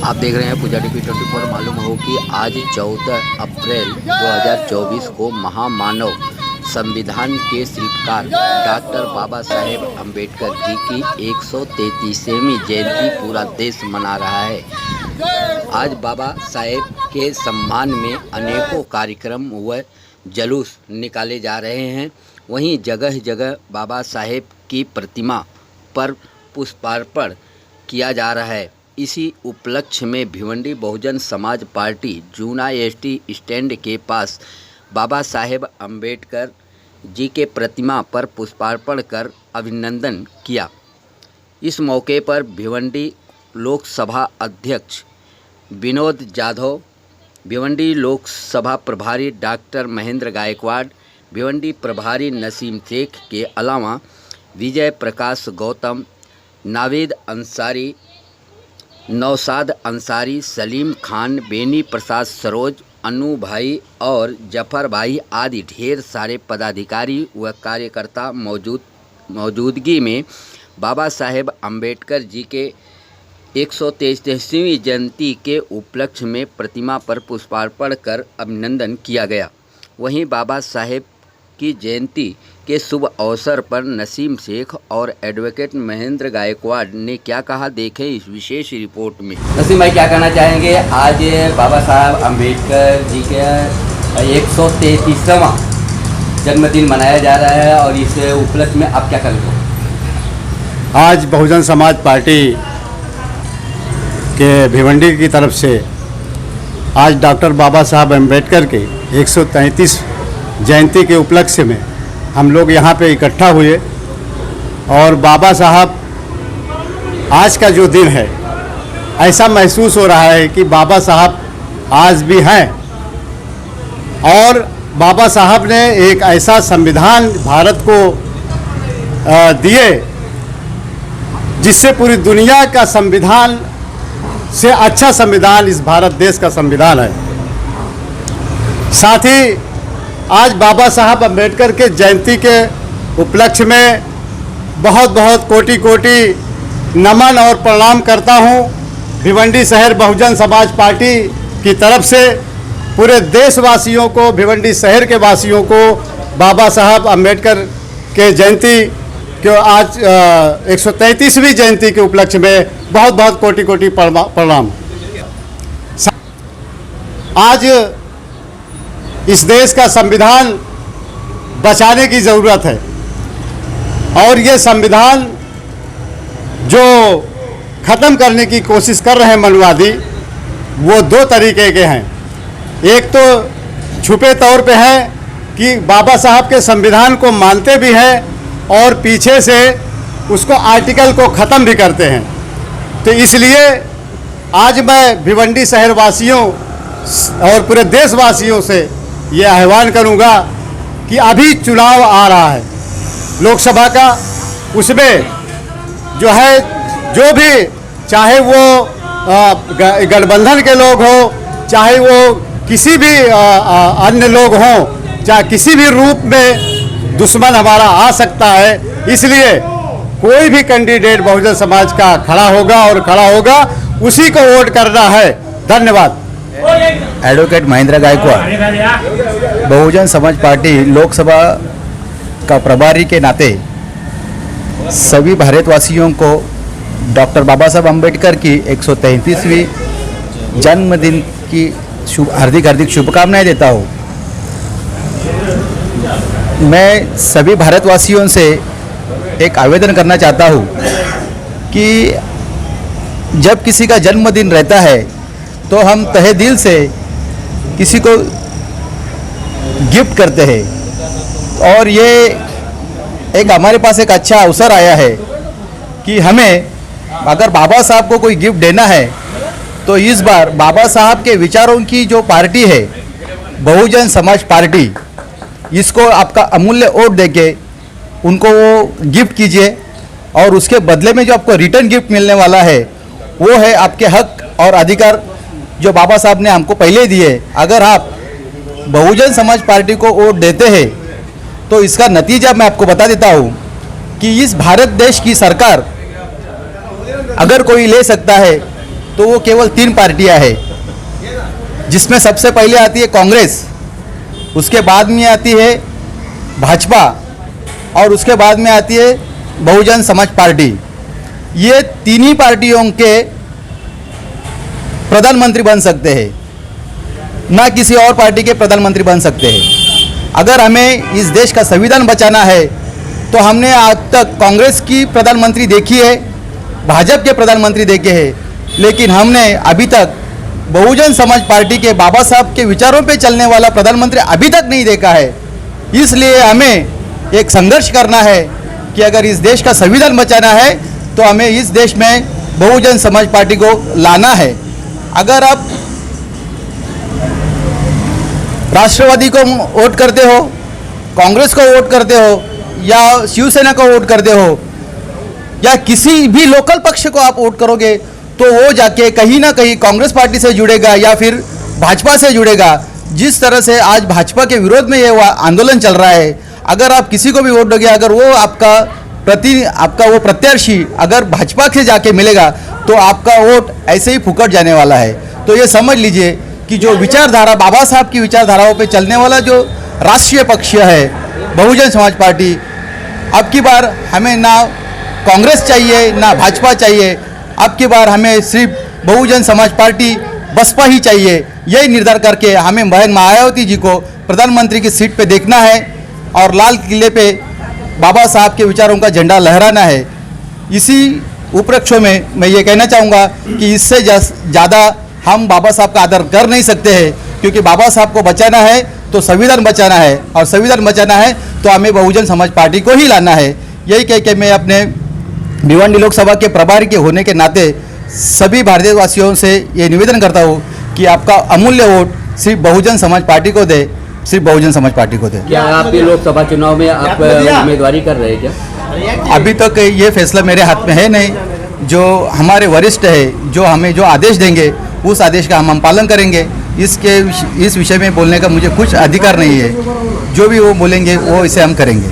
आप देख रहे हैं पूजा टीवी 24। मालूम हो कि आज 14 अप्रैल 2024 को महामानव संविधान के शिल्पकार डॉक्टर बाबा साहेब अम्बेडकर जी की 133वीं जयंती पूरा देश मना रहा है। आज बाबा साहेब के सम्मान में अनेकों कार्यक्रम व जुलूस निकाले जा रहे हैं। वहीं जगह जगह बाबा साहेब की प्रतिमा पर पुष्पार्पण किया जा रहा है। इसी उपलक्ष्य में भिवंडी बहुजन समाज पार्टी जूना एसटी स्टैंड के पास बाबा साहेब अम्बेडकर जी के प्रतिमा पर पुष्पार्पण कर अभिनंदन किया। इस मौके पर भिवंडी लोकसभा अध्यक्ष विनोद जाधव, भिवंडी लोकसभा प्रभारी डॉक्टर महेंद्र गायकवाड़, भिवंडी प्रभारी नसीम शेख के अलावा विजय प्रकाश गौतम, नावेद अंसारी, नौशाद अंसारी, सलीम खान, बेनी प्रसाद सरोज, अनु भाई और जफर भाई आदि ढेर सारे पदाधिकारी व कार्यकर्ता मौजूदगी में बाबा साहेब अम्बेडकर जी के 133वीं जयंती के उपलक्ष्य में प्रतिमा पर पुष्पार्पण कर अभिनंदन किया गया। वहीं बाबा साहेब की जयंती के शुभ अवसर पर नसीम शेख और एडवोकेट महेंद्र गायकवाड़ ने क्या कहा, देखें इस विशेष रिपोर्ट में। नसीम भाई, क्या कहना चाहेंगे? आज बाबा साहब अम्बेडकर जी का 133वां जन्मदिन मनाया जा रहा है और इस उपलक्ष्य में आप क्या करेंगे? आज बहुजन समाज पार्टी के भिवंडी की तरफ से आज डॉक्टर बाबा साहब अम्बेडकर के 133 जयंती के उपलक्ष्य में हम लोग यहाँ पे इकट्ठा हुए और बाबा साहब आज का जो दिन है, ऐसा महसूस हो रहा है कि बाबा साहब आज भी हैं और बाबा साहब ने एक ऐसा संविधान भारत को दिए जिससे पूरी दुनिया का संविधान से अच्छा संविधान इस भारत देश का संविधान है। साथ ही आज बाबा साहब अम्बेडकर के जयंती के उपलक्ष्य में बहुत बहुत कोटि कोटि नमन और प्रणाम करता हूँ। भिवंडी शहर बहुजन समाज पार्टी की तरफ से पूरे देशवासियों को, भिवंडी शहर के वासियों को बाबा साहब अम्बेडकर के जयंती के आज 133वीं जयंती के उपलक्ष्य में बहुत बहुत कोटि कोटि प्रणाम। आज इस देश का संविधान बचाने की ज़रूरत है और ये संविधान जो ख़त्म करने की कोशिश कर रहे हैं मनुवादी, वो दो तरीके के हैं। एक तो छुपे तौर पे है कि बाबा साहब के संविधान को मानते भी हैं और पीछे से उसको आर्टिकल को ख़त्म भी करते हैं। तो इसलिए आज मैं भिवंडी शहर वासियों और पूरे देशवासियों से ये आह्वान करूंगा कि अभी चुनाव आ रहा है लोकसभा का, उसमें जो है जो भी, चाहे वो गठबंधन के लोग हो, चाहे वो किसी भी अन्य लोग हों, चाहे किसी भी रूप में दुश्मन हमारा आ सकता है। इसलिए कोई भी कैंडिडेट बहुजन समाज का खड़ा होगा उसी को वोट करना है। धन्यवाद। एडवोकेट महेंद्र गायकवाड़, बहुजन समाज पार्टी लोकसभा का प्रभारी के नाते सभी भारतवासियों को डॉक्टर बाबा साहब अम्बेडकर की 133वीं जन्मदिन की हार्दिक शुभकामनाएं देता हूँ। मैं सभी भारतवासियों से एक आवेदन करना चाहता हूँ कि जब किसी का जन्मदिन रहता है तो हम तहे दिल से किसी को गिफ्ट करते हैं और ये एक हमारे पास एक अच्छा अवसर आया है कि हमें अगर बाबा साहब को कोई गिफ्ट देना है तो इस बार बाबा साहब के विचारों की जो पार्टी है बहुजन समाज पार्टी, इसको आपका अमूल्य वोट देके उनको वो गिफ्ट कीजिए और उसके बदले में जो आपको रिटर्न गिफ्ट मिलने वाला है वो है आपके हक और अधिकार जो बाबा साहब ने हमको पहले दिए। अगर आप बहुजन समाज पार्टी को वोट देते हैं तो इसका नतीजा मैं आपको बता देता हूँ कि इस भारत देश की सरकार अगर कोई ले सकता है तो वो केवल 3 पार्टियां हैं, जिसमें सबसे पहले आती है कांग्रेस, उसके बाद में आती है भाजपा और उसके बाद में आती है बहुजन समाज पार्टी। ये 3 ही पार्टियों के प्रधानमंत्री बन सकते हैं, ना किसी और पार्टी के प्रधानमंत्री बन सकते हैं। अगर हमें इस देश का संविधान बचाना है तो हमने आज तक कांग्रेस की प्रधानमंत्री देखी है, भाजपा के प्रधानमंत्री देखे हैं, लेकिन हमने अभी तक बहुजन समाज पार्टी के बाबा साहब के विचारों पे चलने वाला प्रधानमंत्री अभी तक नहीं देखा है। इसलिए हमें एक संघर्ष करना है कि अगर इस देश का संविधान बचाना है तो हमें इस देश में बहुजन समाज पार्टी को लाना है। अगर आप राष्ट्रवादी को वोट करते हो, कांग्रेस को वोट करते हो या शिवसेना को वोट करते हो या किसी भी लोकल पक्ष को आप वोट करोगे तो वो जाके कहीं ना कहीं कांग्रेस पार्टी से जुड़ेगा या फिर भाजपा से जुड़ेगा। जिस तरह से आज भाजपा के विरोध में ये आंदोलन चल रहा है, अगर आप किसी को भी वोट दोगे, अगर वो आपका वो प्रत्याशी अगर भाजपा से जाके मिलेगा तो आपका वोट ऐसे ही फुकट जाने वाला है। तो ये समझ लीजिए कि जो विचारधारा बाबा साहब की विचारधाराओं पे चलने वाला जो राष्ट्रीय पक्ष है बहुजन समाज पार्टी, अब की बार हमें ना कांग्रेस चाहिए ना भाजपा चाहिए, अब की बार हमें सिर्फ बहुजन समाज पार्टी बसपा ही चाहिए। यही निर्धार करके हमें बहन मायावती जी को प्रधानमंत्री की सीट पे देखना है और लाल किले पे बाबा साहब के विचारों का झंडा लहराना है। इसी उपलक्ष्यों में मैं ये कहना चाहूँगा कि इससे ज़्यादा हम बाबा साहब का आदर कर नहीं सकते हैं, क्योंकि बाबा साहब को बचाना है तो संविधान बचाना है और संविधान बचाना है तो हमें बहुजन समाज पार्टी को ही लाना है। यही कह के मैं अपने भिवंडी लोकसभा के प्रभारी के होने के नाते सभी भारतीयवासियों से ये निवेदन करता हूँ कि आपका अमूल्य वोट सिर्फ बहुजन समाज पार्टी को दे, सिर्फ बहुजन समाज पार्टी को दे। क्या आप ये लोकसभा चुनाव में आप उम्मीदवारी कर रहे हैं क्या? अभी तक ये फैसला मेरे हाथ में है नहीं। जो हमारे वरिष्ठ है, जो हमें जो आदेश देंगे उस आदेश का हम पालन करेंगे। इस विषय में बोलने का मुझे कुछ अधिकार नहीं है। जो भी वो बोलेंगे वो इसे हम करेंगे।